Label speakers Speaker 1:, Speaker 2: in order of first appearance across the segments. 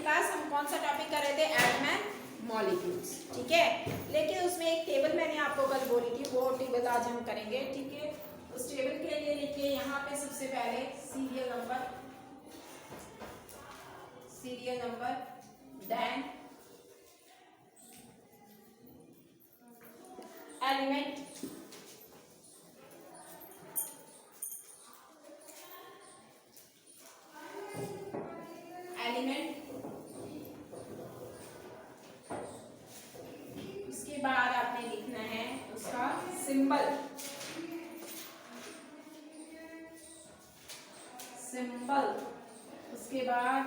Speaker 1: Class हम कौन सा टॉपिक कर रहे थे? एटम मॉलिक्यूल्स, ठीक है। लेकिन उसमें एक टेबल मैंने आपको कल बोली थी, वो टेबल आज हम करेंगे, ठीक है। उस टेबल के लिए लिखिए यहाँ पे सबसे पहले सीरियल नंबर, देन एलिमेंट, उसके बाद आपने लिखना है उसका सिंबल, उसके बाद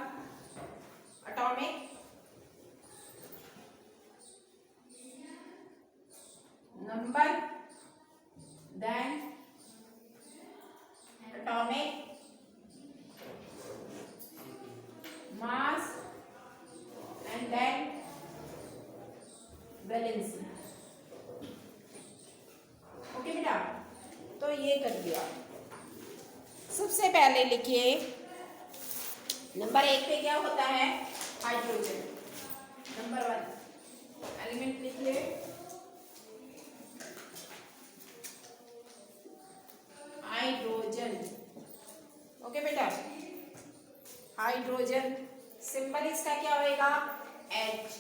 Speaker 1: atomic number, then atomic mass and then valency. Okay बेटा, तो ये कर दिया। सबसे पहले लिखिए नंबर 1 पे क्या होता है? हाइड्रोजन। नंबर 1 एलिमेंट लिखिए हाइड्रोजन। ओके बेटा, हाइड्रोजन सिंबल इसका क्या होएगा? H।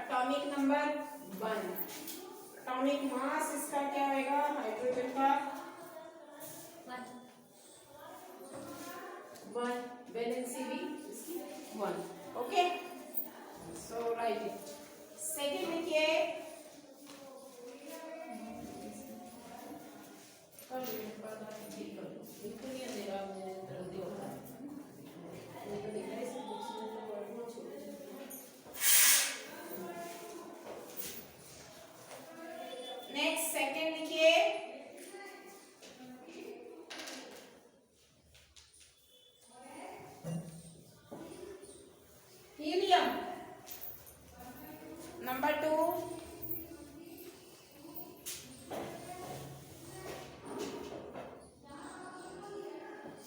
Speaker 1: Atomic number 1, atomic mass इसका क्या होएगा? हाइड्रोजन का 1, वैलेंसी भी इसकी 1। Okay, so right it. Second लिखिए नेक्स्ट, सेकेंड लिखिए हीलियम। Number 2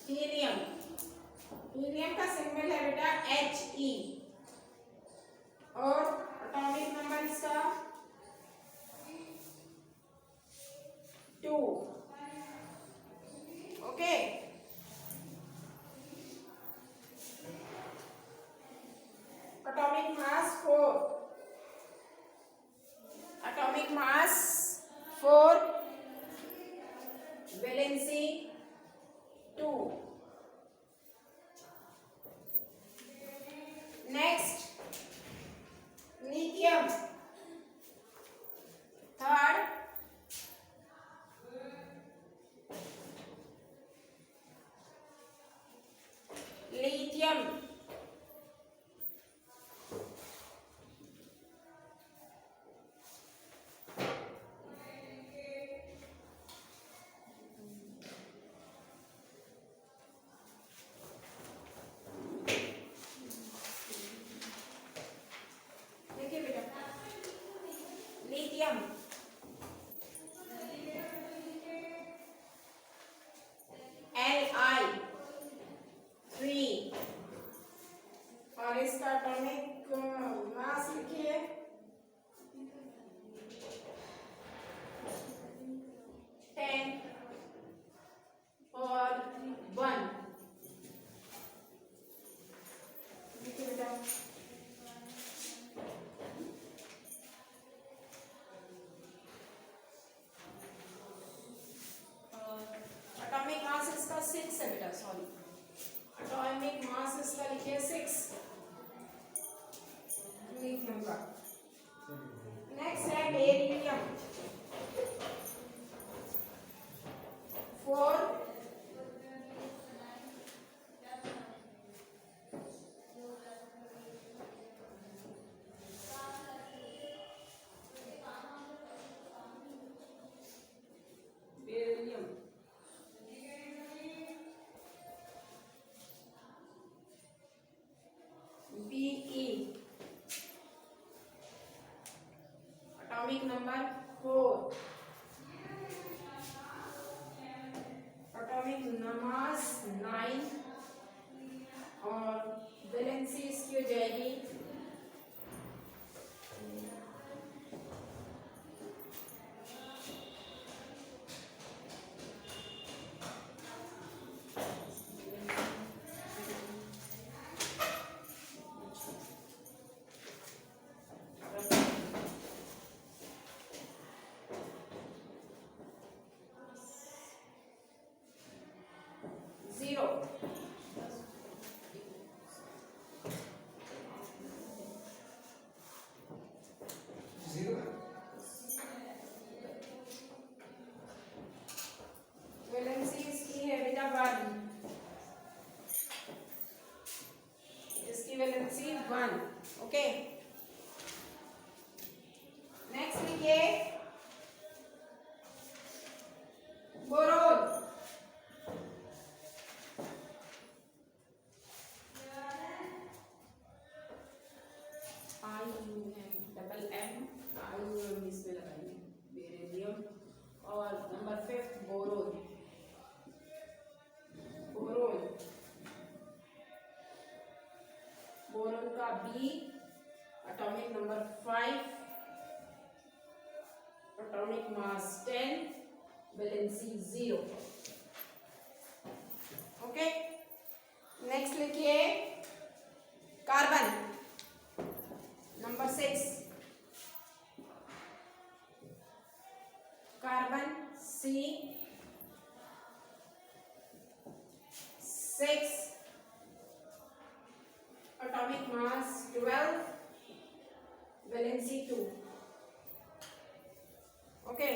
Speaker 1: helium. हीलियम का सिंबल है बेटा He और एटॉमिक नंबर इसका 2। ओके, एटॉमिक मास 4, एटॉमिक मास 4, valency 2। Next lithium, third lithium, देखिए बेटा लिथियम Li3 और इसका एटॉमिक मास लिखिए 10 और 1। देखिए बेटा एटॉमिक मास इसका 6 है बेटा, सॉरी, एटॉमिक मास इसका लिखिए 6 लिथियम का। नेक्स्ट है beryllium 4, beryllium Be, atomic number 4, atomic mass 9 और वैलेंसी इसकी हो जाएगी इसकी वैलेंसी 1। ओके, नेक्स्ट लिखिए बोरोन। IUM इसमें लगाएंगे, बेरिलियम। और नंबर 5 बोरोन। बोरोन, बोरोन का B, atomic number 5, atomic mass 10, valency 0। Okay, next लिखिए carbon number 6, carbon C 6, atomic mass 12, valency 2। Okay,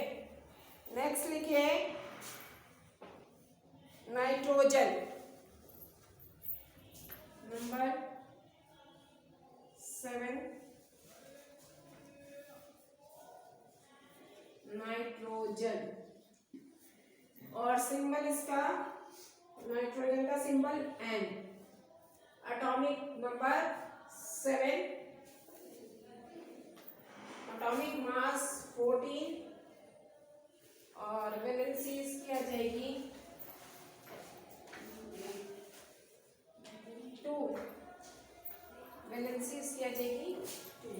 Speaker 1: next लिखिए नाइट्रोजन नंबर 7, नाइट्रोजन। और सिंबल इसका, नाइट्रोजन का symbol N, atomic number 7, atomic mass 14, और valency इसकी आ जाएगी 2, valency इसकी आ जाएगी 2।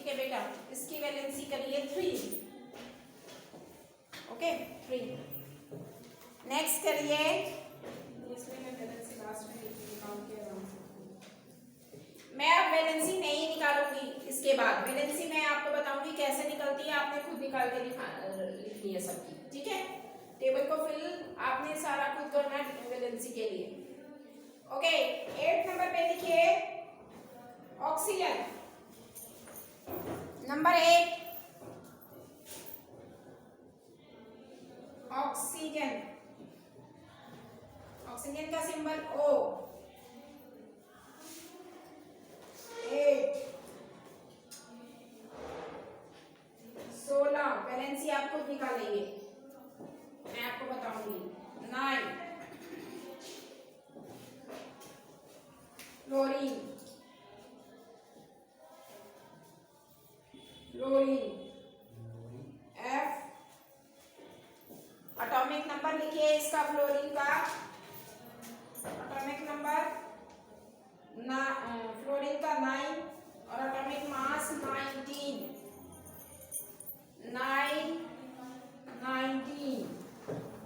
Speaker 1: बेटा, इसकी वैलेंसी करिए 3। ओके, 3। नेक्स्ट करिए, इसमें मैं वैलेंसी लास्ट में निकाल के आराम से, मैं अब वैलेंसी नहीं निकालूंगी। इसके बाद वैलेंसी मैं आपको बताऊंगी कैसे निकलती है, आपने खुद निकाल के लिखनी है सबकी। ठीक है, टेबल को फिल आपने सारा खुद करना है वैलेंसी के लिए। ओके, 8 नंबर पे लिखिए ऑक्सीजन नंबर 8, ऑक्सीजन, ऑक्सीजन का सिंबल O, 8, 16, वैलेंसी आप खुद निकालेंगे, मैं आपको बताऊंगी। 9, chlorine, chlorine, F, atomic number लिखिए इसका फ्लोरीन का, एटॉमिक नंबर फ्लोरीन का 9, और एटॉमिक मास 19, 19,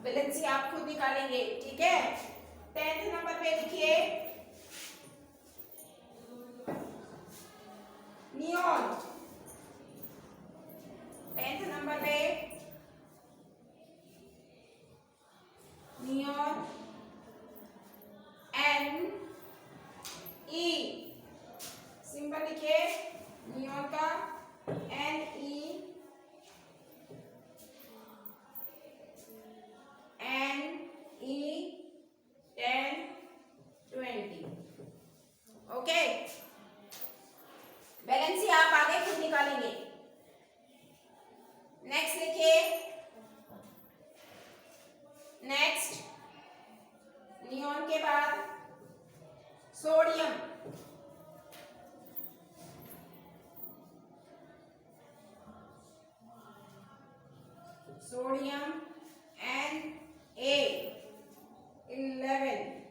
Speaker 1: वैलेंसी आप खुद निकालेंगे। ठीक है, 10th नंबर पे लिखिए नियॉन, 10th नंबर पे नियॉन, N E, सिंबल लिखिए नियॉन का N E, N E 10, 20। Okay, valency आप आगे खुद निकालेंगे। नेक्स्ट लिखिए, नेक्स्ट नियॉन के बाद सोडियम, सोडियम Na 11,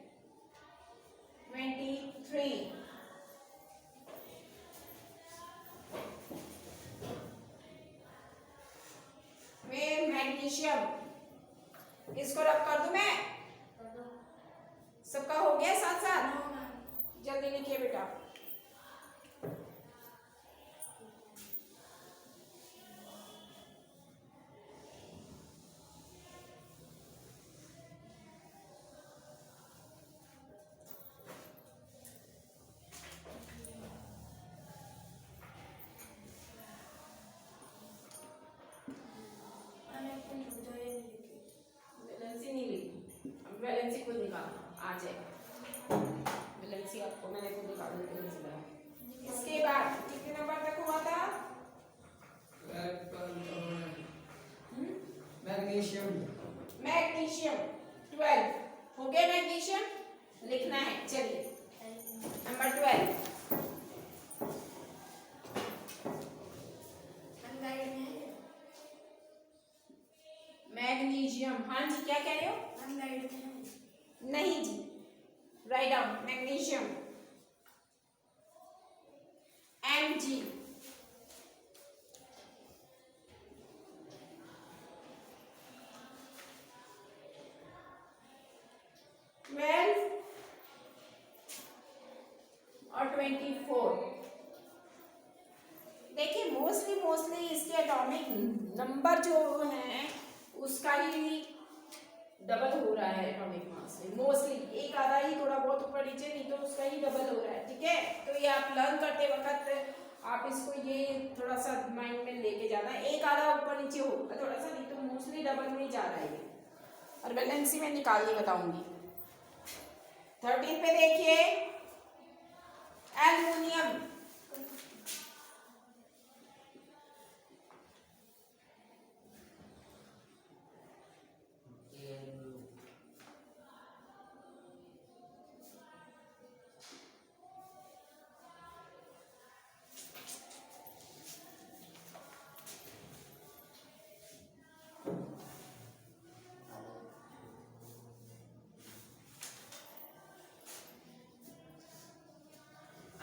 Speaker 1: सबका हो गया साथ साथ? जल्दी लिखिए बेटा। वैलेंसी नहीं लिखी, वैलेंसी खुद निकालना आ जाएगा। वैलेंसी आपको मैंने खुद निकाल दी। इसके बाद कितने नंबर तक हुआ था?
Speaker 2: मैग्नीशियम।
Speaker 1: मैग्नीशियम 12 हो गया। मैग्नीशियम लिखना है। चलिए नंबर 12 मैग्नीशियम। हाँ जी, क्या कह रहे हो? नहीं जी, राइट डाउन मैग्नीशियम Mg। और 24। देखिए मोस्टली इसके एटॉमिक नंबर जो है उसका ही डबल हो रहा है एटॉमिक मास में। मोस्टली एक आधा ही थोड़ा बहुत ऊपर नीचे, नहीं तो उसका ही डबल हो रहा है। ठीक है, तो ये आप लर्न करते वक्त आप इसको ये थोड़ा सा माइंड में लेके जाना। एक आधा ऊपर नीचे होगा थोड़ा सा, नहीं तो मोस्टली डबल में ही जा रहा है ये। और वैलेंसी में निकाल के बताऊंगी। 13 पे देखिए एल्युमिनियम।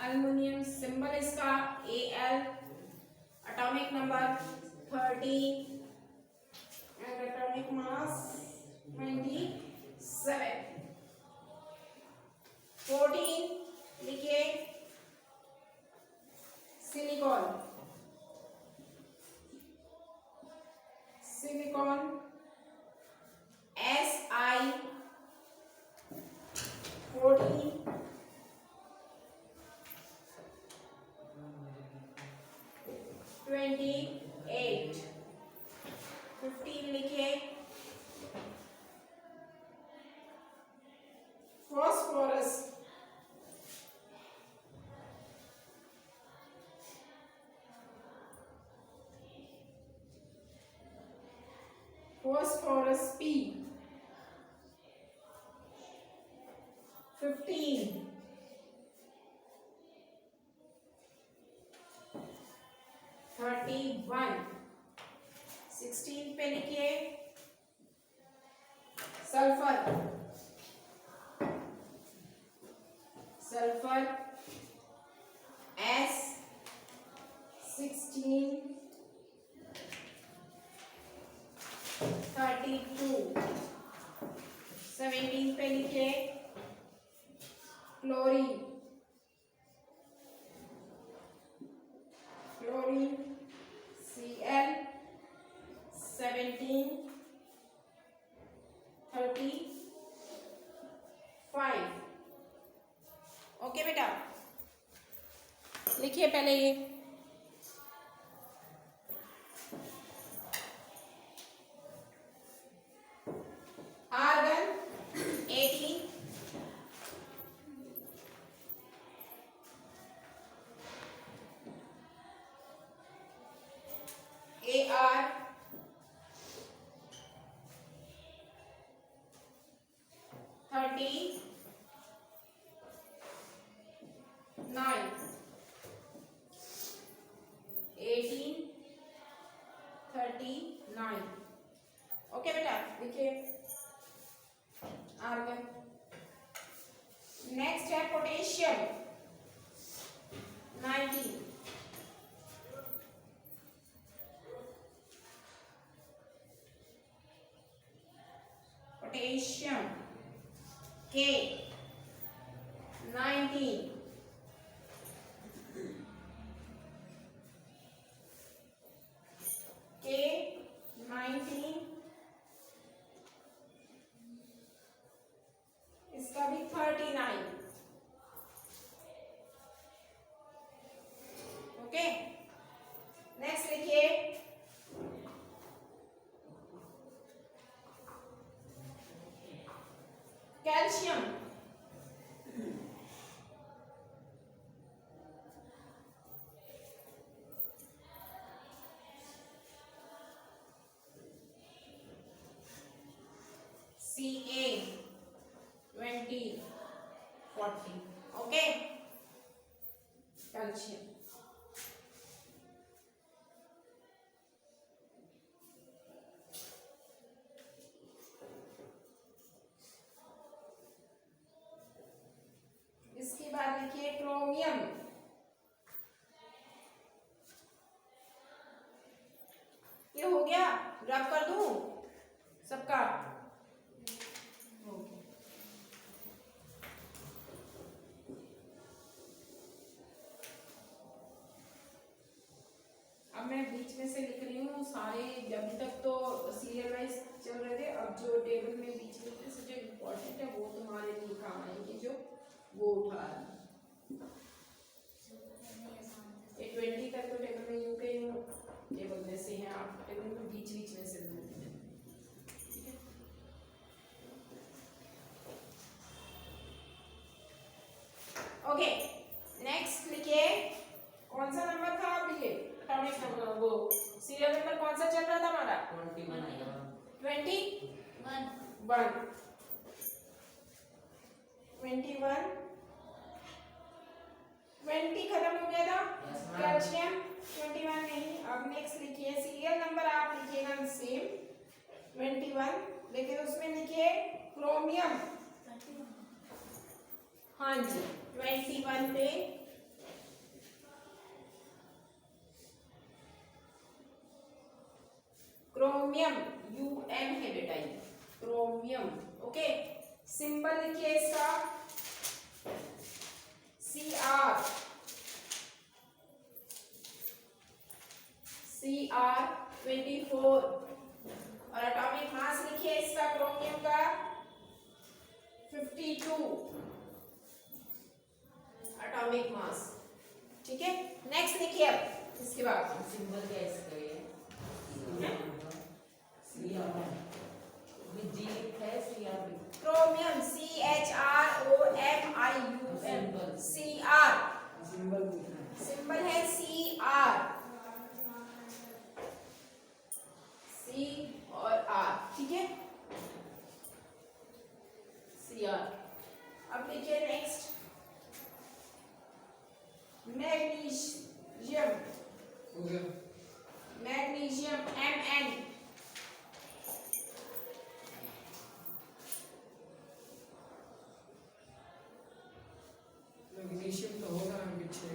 Speaker 1: एल्युमिनियम सिंबल इसका Al, atomic number 13 and atomic mass 27। 14 लिखिए सिलिकॉन। Silicon Si 14। 28। 15 लिखिए फॉस्फोरस। Phosphorus P 15। 31। 16 पे लिखिए सल्फर। Sulphur S16। 32। 17 पे लिखिए क्लोरीन। Chlorine Cl 17। 35। ओके बेटा, लिखिए पहले ये आर्गन 18। Ar 39। 18 39। ओके बेटा, देखिए आर्गन। नेक्स्ट है पोटेशियम 19। पोटेशियम K 19 K 19 इसका भी 39 ओके। नेक्स्ट लिखिए कैल्शियम Ca 20 40 ओके। कैल्शियम इसके बाद लिखिए क्रोमियम ये हो गया रब कर दूं सबका ओके। अब मैं बीच में से लिख रही हूँ सारे अभी तक तो सीरियल वाइज चल रहे थे अब जो टेबल में बीच में से जो इम्पोर्टेंट है वो तुम्हारे लिए काम आएंगे जो वो उठा रहा है। ये 20 तक तो टेबल में यूं के यूं टेबल में से हैं आप टेबल में बीच बीच में से ओके। नेक्स्ट लिखिए कौन सा नंबर था आप लिखिए एटॉमिक नंबर वो सीरियल नंबर कौन सा चल रहा था हमारा 21 20 खत्म हो गया था कैल्शियम 21 नहीं। अब नेक्स्ट लिखिए सीरियल नंबर आप लिखिएगा सेम 21 लेकिन उसमें लिखिए क्रोमियम हाँ जी 21 पे क्रोमियम UM है बेटा ये क्रोमियम ओके। सिंबल लिखिए इसका Cr 24 और एटॉमिक मास लिखिए इसका क्रोमियम का 52 एटॉमिक मास ठीक है। नेक्स्ट लिखिए अब इसके बाद
Speaker 2: सिंबल क्या इसका ये जी है
Speaker 1: क्रोमियम CHROMIUM सिंबल है Cr C और R ठीक है Cr। अब लिखिए next magnesium magnesium Mn
Speaker 3: magnesium तो होगा पीछे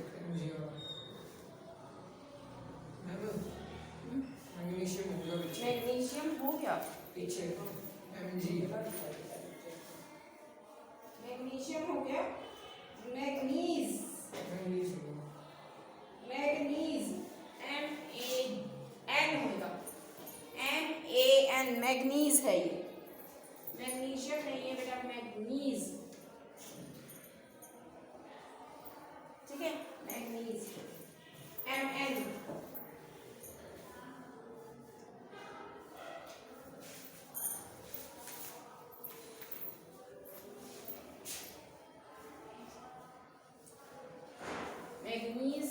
Speaker 3: मैग्नीशियम होगा पीछे
Speaker 1: मैग्नीशियम हो गया
Speaker 3: पीछे Mg
Speaker 1: मैग्नीशियम हो गया मैग्नीज मैग्नीज MAN होगा MAN मैग्नीज है ये मैग्नीशियम नहीं है बेटा मैग्नीज ठीक है मैग्नीज MN मैग्नीज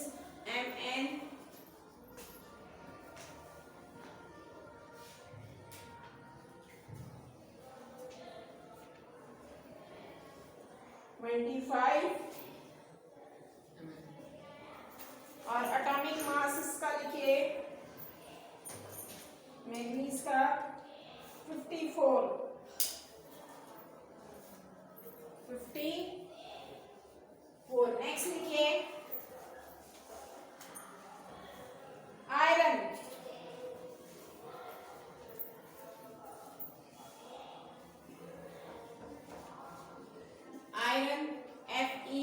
Speaker 1: Mn 25 और एटॉमिक मास इसका लिखिए मैग्नीज का 54 नेक्स्ट लिखिए आयरन आयरन Fe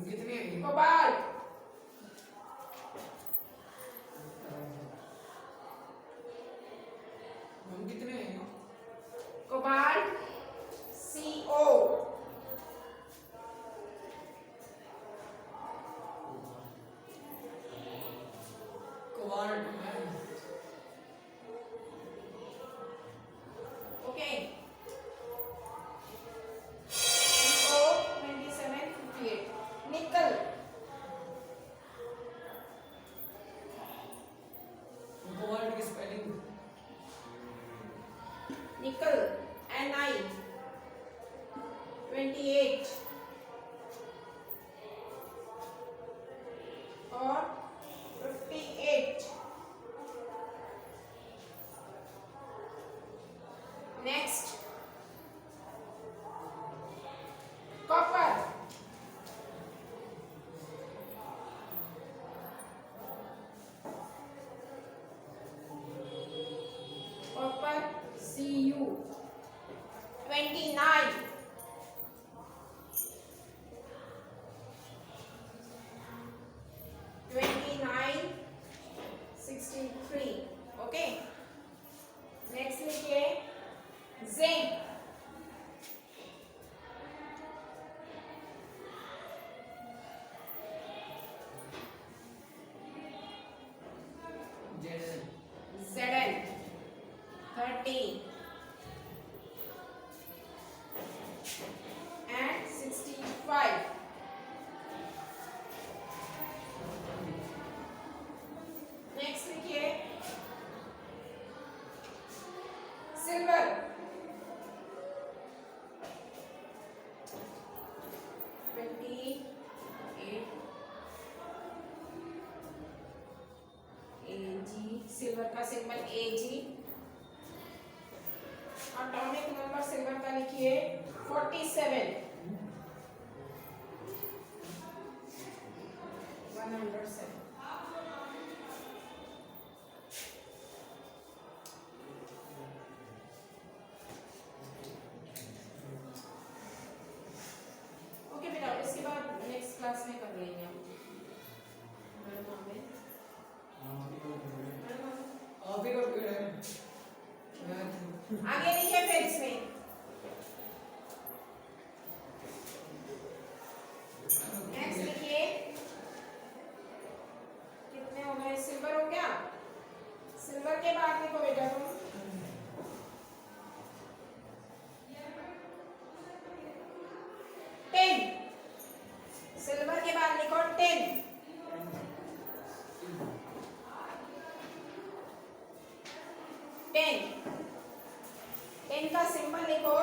Speaker 3: कितने हैं
Speaker 1: कोबाल्ट
Speaker 3: हम कितने हैं
Speaker 1: cobalt CO
Speaker 3: cobalt ma'am
Speaker 1: okay CO 2758 nickel
Speaker 3: cobalt की स्पेलिंग
Speaker 1: निकल Ni 28 और 58 next copper copper Cu 29 29 63 okay next लिखिए जिंक Zn 30 and 65 नेक्स्ट लिखिए सिल्वर 28 Ag सिल्वर का symbol Ag atomic number silver का लिखिए 47 107 ओके बेटा इसके बाद नेक्स्ट क्लास में कर लेंगे हम
Speaker 3: आप ही को है
Speaker 1: आगे लिखिए फिर इसमें नेक्स्ट लिखिए कितने हो गए सिल्वर हो गया सिल्वर के बाद लिखो बेटा तुम टेन सिल्वर के बाद लिखो 10 10 10 का सिंबल लिखो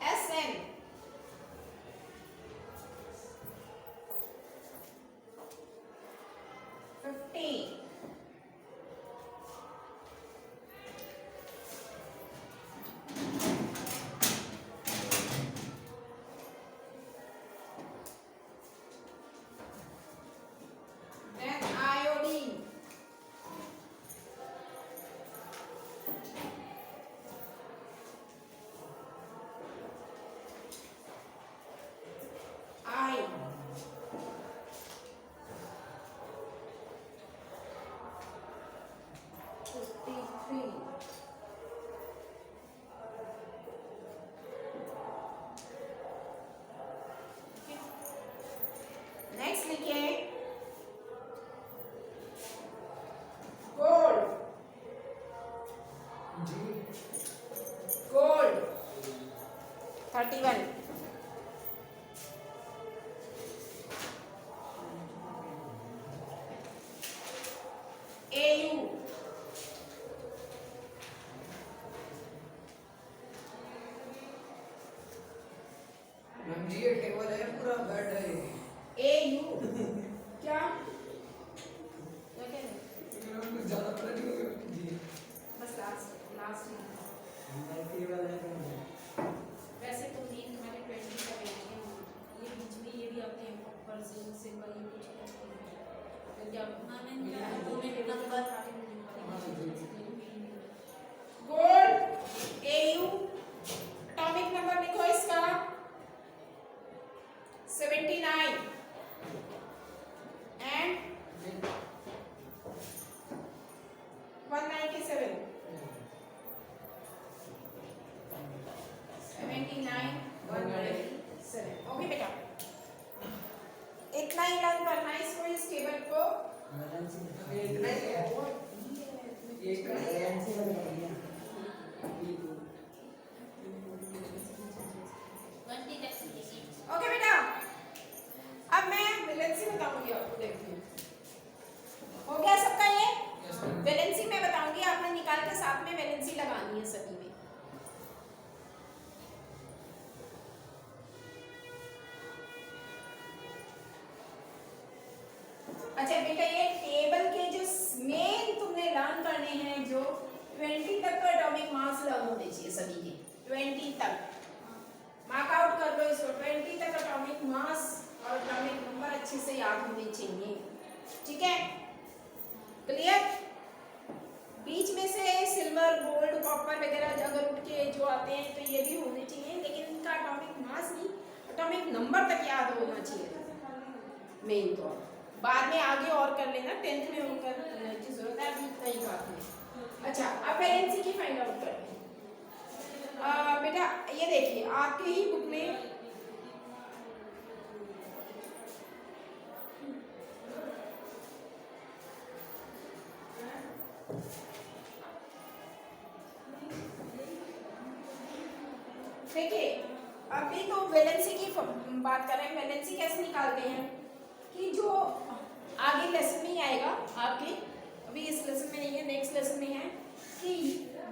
Speaker 1: SN 50 then iodine I 53 next लिखिए गोल्ड
Speaker 3: जी
Speaker 1: गोल्ड 31 AU
Speaker 3: मैम जी ये टेबल है पूरा बेड है
Speaker 1: AU क्या क्या कह रहे हैं?
Speaker 3: मैम कुछ ज्यादा पता नहीं होगा जी
Speaker 1: बस लास्ट
Speaker 3: टेबल है
Speaker 1: वैसे तो मीन तुम्हारे 20 का रेंज है ये बीच में ये भी आपके ऊपर सिंबल ये कुछ तो क्या
Speaker 2: मैंने 2 मिनट नंबर
Speaker 3: हाँ
Speaker 1: गोल्ड AU एटॉमिक नंबर लिखो इसका 79 एंड 197 ओके बेटा, इतना ही लर्न करना है इसको, इस टेबल को।
Speaker 3: इतना ही है वो, इतना ही है।
Speaker 1: ओके बेटा, अब मैं वैलेंसी बताऊंगी आपको, देखिए हो गया सबका ये। वैलेंसी मैं बताऊंगी, आपने निकाल के साथ में वैलेंसी लगानी है सभी में। अच्छा बेटा, ये टेबल के जो मेन तुमने लर्न करने हैं, जो 20 तक का एटॉमिक मास लर्न होने चाहिए सभी के, 20 तक मार्क आउट कर लो इसको। 20 तक एटॉमिक मास और एटॉमिक नंबर अच्छे से याद होने चाहिए, ठीक है, क्लियर। बीच में से सिल्वर गोल्ड कॉपर वगैरह अगर उठ के जो आते हैं तो ये भी होने चाहिए, लेकिन इनका एटॉमिक मास नहीं, एटॉमिक नंबर तक याद होना चाहिए मेन तो। बाद में आगे और कर लेना, 10th में होकर की जरूरत है, अभी इतना ही बात है। अच्छा, अब वैलेंसी की फाइंड आउट करते हैं। बेटा ये देखिए आपके ही बुक में देखिए, अभी तो वैलेंसी की बात कर रहे हैं। वैलेंसी कैसे निकालते हैं कि जो आगे लेसन में ही आएगा आपके, अभी इस लेसन में नहीं है, नेक्स्ट लेसन में है, कि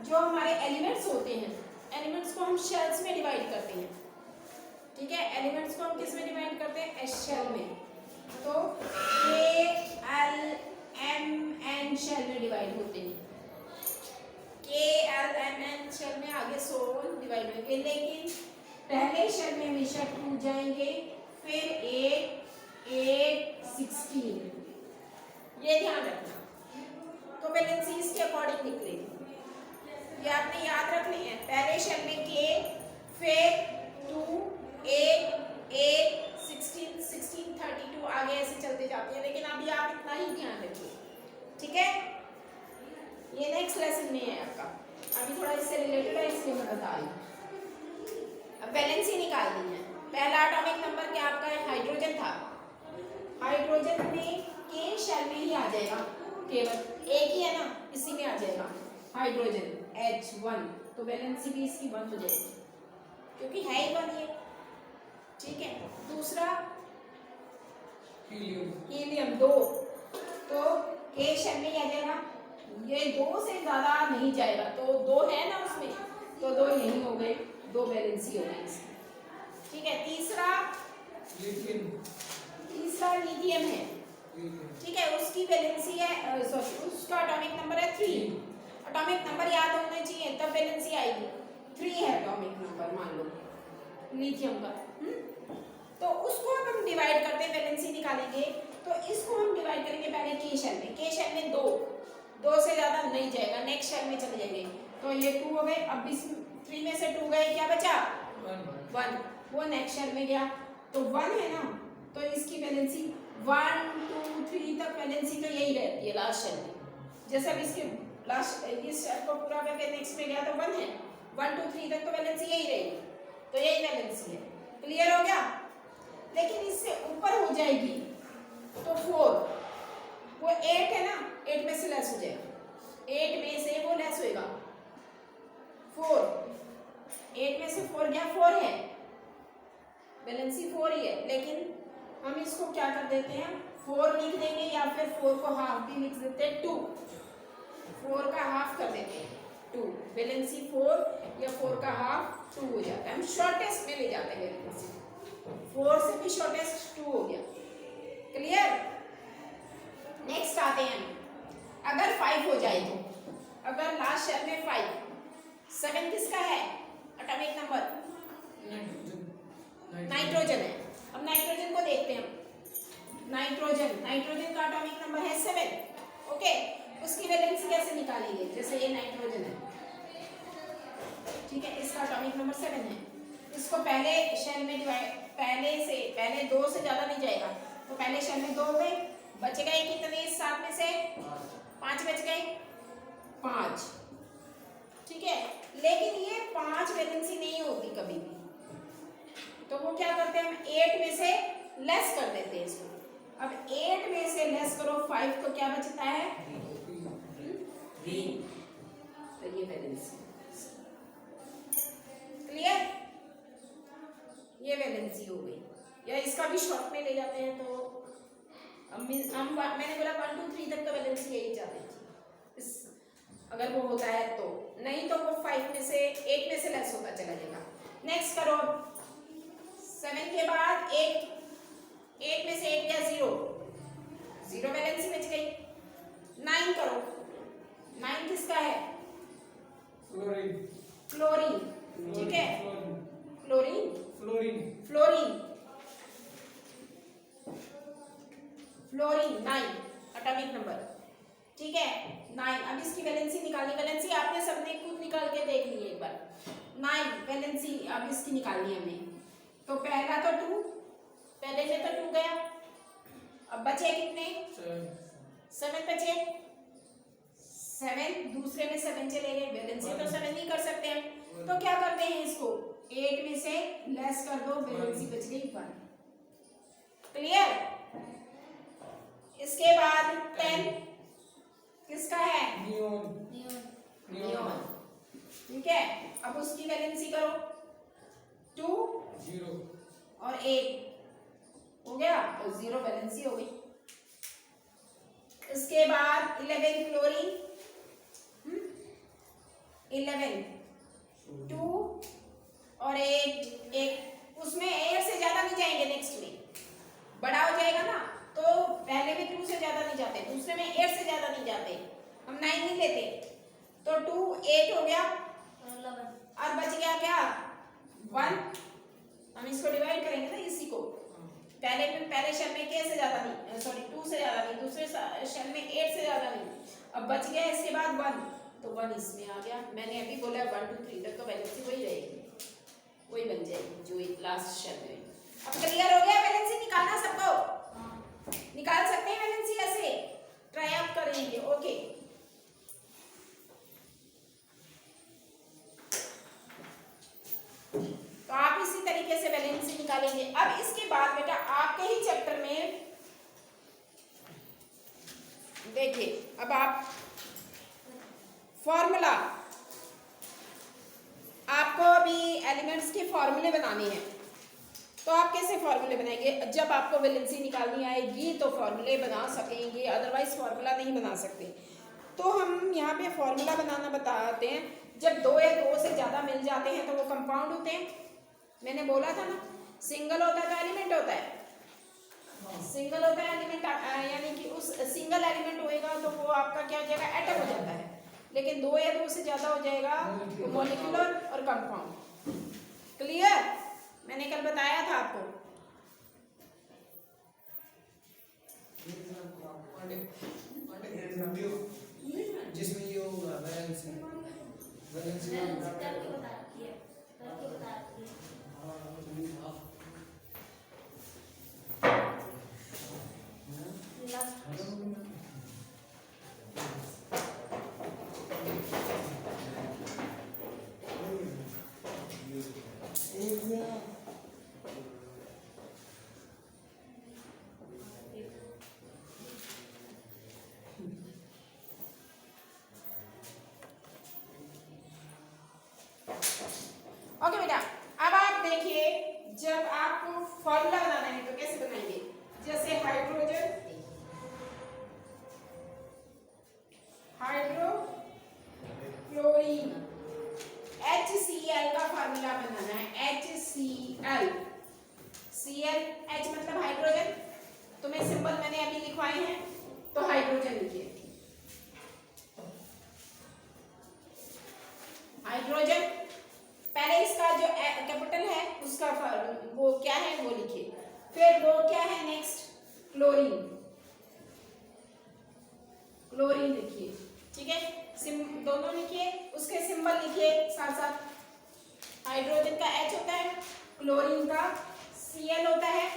Speaker 1: जो हमारे एलिमेंट्स होते हैं, एलिमेंट्स को हम शेल्स में डिवाइड करते हैं, ठीक है। एलिमेंट्स को हम किस में डिवाइड करते हैं? एस शेल में। तो K L M N shell में डिवाइड होते हैं। K L M N shell में आगे 16 डिवाइड होंगे, लेकिन पहले शेल में हमेशा 2 जाएंगे, फिर 8 16, ये ध्यान रखना। तो वैलेंसी इसके अकॉर्डिंग निकलेगी, ये आपने याद रखनी है। पहले शेल में K, फिर 2 8 16 16 32 आगे ऐसे चलते जाते हैं, लेकिन अभी आप इतना ही ध्यान रखिए, ठीक है। ये नेक्स्ट लेसन में है आपका, अभी थोड़ा इससे रिलेटेड है इसलिए मैं बता रही हूँ। अब वैलेंसी निकालनी है। पहला एटॉमिक नंबर क्या आपका है? हाइड्रोजन था। हाइड्रोजन में K शेल में ही आ जाएगा, केवल एक ही है ना, इसी में आ जाएगा हाइड्रोजन H1, तो वैलेंसी भी इसकी 1 हो जाएगी क्योंकि है ही 1 ये, ठीक है। दूसरा हीलियम 2, तो K शेल में ही आ जाएगा, ये 2 से ज्यादा नहीं जाएगा, तो 2 है ना उसमें, तो 2 यही हो गए, 2 वैलेंसी हो गई इसकी, ठीक है। तीसरा लिथियम है, ठीक है, उसकी वैलेंसी है, सॉरी उसका एटॉमिक नंबर है 3। एटॉमिक नंबर याद होना चाहिए तब वैलेंसी आएगी। 3 है एटॉमिक नंबर मान लो लिथियम का, तो उसको अब हम डिवाइड करते हैं, वैलेंसी निकालेंगे तो इसको हम डिवाइड करेंगे पहले K शेल में। K शेल में 2 से ज्यादा नहीं जाएगा, नेक्स्ट शेल में चले जाएंगे, तो ये 2 हो गए। अब इस 3 में से 2 गए, क्या बचा? 1, वो नेक्स्ट शेल में गया, तो 1 है ना, तो इसकी वैलेंसी 1 2 3 तक वैलेंसी तो यही रहती है लास्ट शेल में। जैसे अब इसके लास्ट इस शेल को पूरा करके नेक्स्ट में गया तो 1 है, 1 2 3 तक तो वैलेंसी यही रहेगी, तो यही वैलेंसी है। क्लियर हो गया? लेकिन इससे ऊपर हो जाएगी तो 4, वो 8 है ना, 8 में से लेस हो जाएगा, 8 में से वो लेस होएगा 4, 8 में से 4 गया, 4 है, वैलेंसी 4 ही है, लेकिन हम इसको क्या कर देते हैं, 4 लिख देंगे या फिर 4 को हाफ भी लिख देते हैं, 2, 4 का हाफ कर देते हैं 2, वैलेंसी 4 या 4 का हाफ 2 हो जाता है, हम शॉर्टेस्ट में ले जाते हैं वैलेंसी, 4 से भी शॉर्टेस्ट 2 हो गया। क्लियर? नेक्स्ट आते हैं, अगर 5 हो जाए तो, अगर लास्ट शेल में 5, 7 किसका है एटॉमिक नंबर? नाइट्रोजन है। अब नाइट्रोजन को देखते हैं, नाइट्रोजन का एटॉमिक नंबर है 7, ओके। उसकी वैलेंसी कैसे निकालेंगे? जैसे ये नाइट्रोजन है, ठीक है, इसका एटॉमिक नंबर 7 है। इसको पहले शेल में डिवाइड, पहले 2 से ज्यादा नहीं जाएगा, तो पहले शेल में 2 गए, बच गए कितने? 7 में से 5 बच गए, 5, ठीक है। लेकिन ये 5 वैलेंसी नहीं होती कभी भी, तो वो क्या करते हैं, हम 8 में से लेस कर देते हैं इसको। अब 8 में से लेस करो 5, तो क्या बचता है? 3। तो ये वैलेंसी, क्लियर? ये वैलेंसी हो गई। या इसका भी शॉर्ट में ले जाते हैं, तो मैंने बोला 1 2 3 तक तो वैलेंसी यही जाती थी, अगर वो होता है तो, नहीं तो वो 5 में से 8 में से लेस होता चला जाएगा। नेक्स्ट करो, 7 के बाद 8 में से 8 गया 0 वैलेंसी बच गई। 9 करो, 9 किसका है? क्लोरीन, ठीक है, फ्लोरीन, फ्लोरीन 9 एटॉमिक नंबर, ठीक है, 9। अब इसकी वैलेंसी निकालनी, वैलेंसी आपने सबने खुद निकाल के देख ली एक बार। 9 वैलेंसी अब इसकी निकालनी है हमें। तो पहला तो 2, पहले से तो 2 गया, अब बचे कितने? 7 बचे, 7, दूसरे में 7 चले गए, वैलेंसी तो 7 नहीं कर सकते हम, तो क्या करते हैं इसको 8 में से लेस कर दो, वैलेंसी बच गई 1। क्लियर? इसके बाद 10 किसका है? नियोन, ठीक है। अब उसकी वैलेंसी करो, 2 0 और 8 हो गया, तो 0 वैलेंसी हो गई। इसके बाद 11 क्लोरीन, 11 2 और 8, उसमें 8 से ज्यादा नहीं जाएंगे, नेक्स्ट में बड़ा हो जाएगा ना, तो पहले में 2 से ज्यादा नहीं जाते, दूसरे में 8 से ज्यादा नहीं जाते, हम 9 नहीं लेते, तो 2 8 हो गया, और बच गया क्या? 1। हम इसको डिवाइड करेंगे ना, इसी को पहले शेल में के से ज्यादा नहीं, सॉरी 2 से ज्यादा नहीं, दूसरे शेल में 8 से ज्यादा नहीं, अब बच गया इसके बाद 1, तो 1 इसमें आ गया। मैंने अभी बोला 1 2 3 तक तो वैलेंसी वही रहेगी, वही बन जाएगी जो एक लास्ट शेल में। अब क्लियर हो गया? वैलेंसी निकालना सबको निकाल सकते हैं, वैलेंसी ऐसे ट्राई आप करेंगे, ओके। तो आप इसी तरीके से वैलेंसी निकालेंगे। अब इसके बाद बेटा आपके ही चैप्टर में देखिए, अब आप फॉर्मूला, आपको अभी एलिमेंट्स के फॉर्मूले बनाने हैं, तो आप कैसे फॉर्मूले बनाएंगे? जब आपको वैलेंसी निकालनी आएगी तो फॉर्मूले बना सकेंगे, अदरवाइज फॉर्मूला नहीं बना सकते। तो हम यहाँ पे फॉर्मूला बनाना बताते हैं। जब 2 या 2 से ज़्यादा मिल जाते हैं तो वो कंपाउंड होते हैं। मैंने बोला था ना, सिंगल होता है तो एलिमेंट होता है, सिंगल होता है एलिमेंट, यानी कि उस सिंगल एलिमेंट होएगा तो वो आपका क्या हो जाएगा? एटम हो जाता है। लेकिन 2 या 2 से ज़्यादा हो जाएगा तो मॉलिक्यूलर और कंपाउंड। क्लियर? मैंने कल बताया था आपको।
Speaker 3: जिसमें ये होगा वैलेंसी
Speaker 1: ओके बेटा, अब आप देखिए, जब आपको फॉर्मूला बनाना है तो कैसे बनाएंगे? जैसे हाइड्रोजन, हाइड्रोक्लोरीन, HCl का फार्मूला बनाना है। HCl, Cl, H मतलब हाइड्रोजन, तुम्हें सिंबल मैंने अभी लिखवाए हैं, तो हाइड्रोजन लिखिए। हाइड्रोजन, पहले इसका जो कैपिटल है उसका वो क्या है वो लिखिए, फिर वो क्या है नेक्स्ट? क्लोरीन, क्लोरीन लिखिए, ठीक है, दोनों लिखिए, उसके सिंबल लिखिए साथ साथ। हाइड्रोजन का H होता है, क्लोरीन का Cl होता है,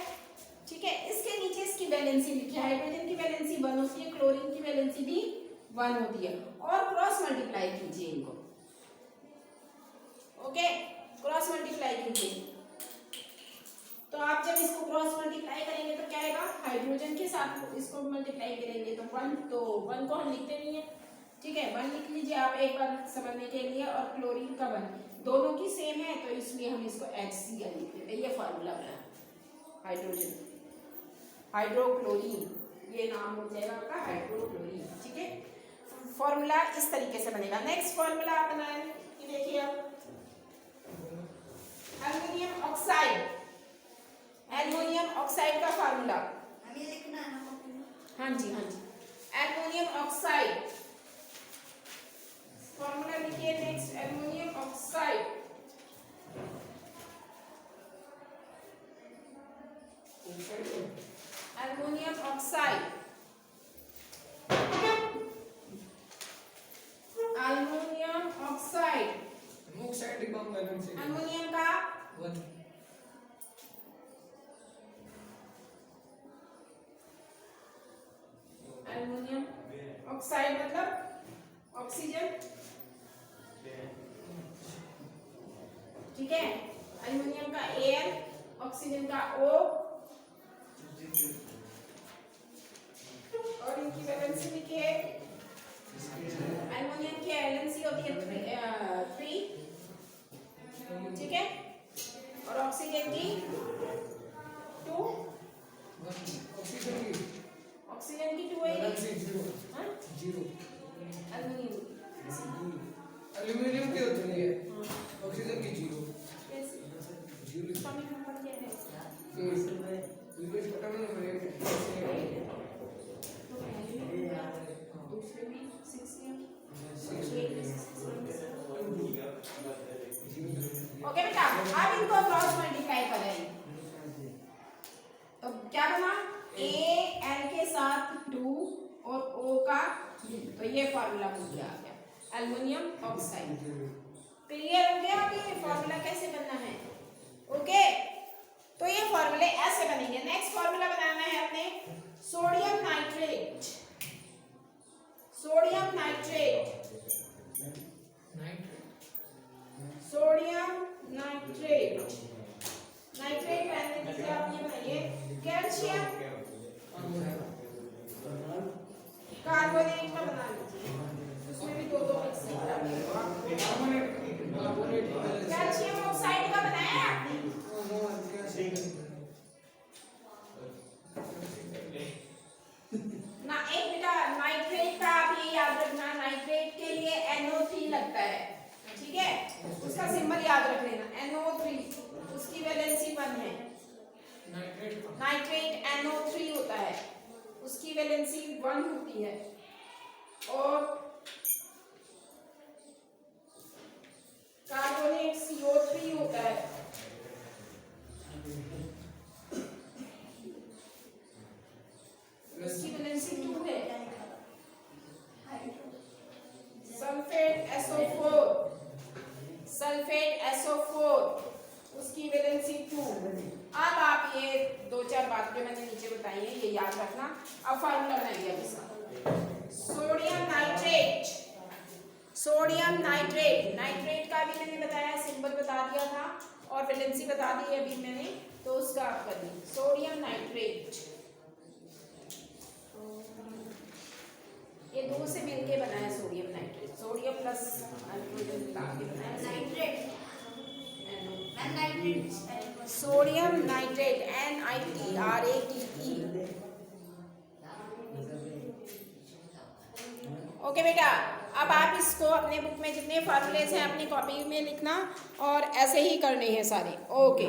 Speaker 1: ठीक है। इसके नीचे इसकी वैलेंसी लिखिए, हाइड्रोजन की वैलेंसी 1 होती है, क्लोरीन की वैलेंसी भी 1 होती है, और क्रॉस मल्टीप्लाई कीजिए इनको, ओके, क्रॉस मल्टीप्लाई कीजिए। तो आप जब इसको क्रॉस मल्टीप्लाई करेंगे तो क्या आएगा, हाइड्रोजन के साथ इसको मल्टीप्लाई करेंगे तो 1, तो 1 को हम लिखते नहीं है, ठीक है, 1 लिख लीजिए आप एक बार समझने के लिए, और क्लोरीन का 1, दोनों की सेम है तो इसलिए हम इसको HCl लिख देते हैं। ये फार्मूला बना हाइड्रोजन, हाइड्रोक्लोरीन, ये नाम हो जाएगा आपका हाइड्रोक्लोरीन, ठीक है। फॉर्मूला इस तरीके से बनेगा। नेक्स्ट फॉर्मूला आप बनाए, देखिए आप, एल्युमिनियम ऑक्साइड, एल्युमिनियम ऑक्साइड का फार्मूला
Speaker 3: हमें लिखना है ना कॉपी में?
Speaker 1: हाँ जी, हाँ जी, एल्युमिनियम ऑक्साइड फॉर्मूला लिखिए। Next aluminium oxide, aluminium oxide, aluminium oxide, aluminium का एल्युमिनियम ऑक्साइड मतलब ऑक्सीजन, ठीक है, एल्युमिनियम का Al, ऑक्सीजन का O, और इनकी वैलेंसी लिखिए। एल्युमिनियम की वैलेंसी होती है 3, ठीक है, और ऑक्सीजन की 2, ऑक्सीजन की 2 है, हाँ?
Speaker 4: एल्यूमिनियम की होती है, ऑक्सीजन की 0।
Speaker 1: एटॉमिक नंबर क्या है? दूसरे में 6 ओके बेटा, अब इनको क्रॉस मल्टीप्लाई करें तो क्या बना, Al के साथ 2 और O का 3, तो ये फार्मूला बन गया एल्युमिनियम ऑक्साइड। क्लियर हो गया कि ये फार्मूला कैसे बनना है, ओके। तो ये फार्मूले ऐसे बनेंगे। नेक्स्ट फार्मूला बनाना है अपने sodium nitrate, sodium nitrate, sodium nitrate, nitrate बनाने के लिए आप ये बनाइए, कैल्शियम कार्बोनेट का बना लीजिए, उसमें भी दो मिक्स है। कैल्शियम ऑक्साइड का बनाया है आपने, ना एक बेटा नाइट्रेट का आप ये याद रखना, नाइट्रेट के लिए NO3 लगता है, ठीक है, उसका सिंबल याद रख लेना NO3, उसकी वैलेंसी 1 है। नाइट्रेट NO3 होता है, उसकी वैलेंसी 1 होती है, और कार्बोनेट CO3 होता है, उसकी वैलेंसी 2 है। सल्फेट SO4, सल्फेट SO4, उसकी वैलेंसी 2। अब आप ये 2-4 बात जो मैंने नीचे बताई है ये याद रखना। अब फार्मूला बनाइए अब इसका, sodium nitrate, sodium nitrate, nitrate का भी मैंने बताया, सिंबल बता दिया था और वैलेंसी बता दी है अभी मैंने, तो उसका आप कर दी, सोडियम नाइट्रेट, ये 2 से मिलके बना है sodium nitrate, sodium plus hydrogen मिला के बना है nitrate, sodium nitrate NITRATE। Okay बेटा, अब आप इसको अपने बुक में जितने फार्मूलेज हैं अपनी कॉपी में लिखना और ऐसे ही करने हैं सारे, ओके।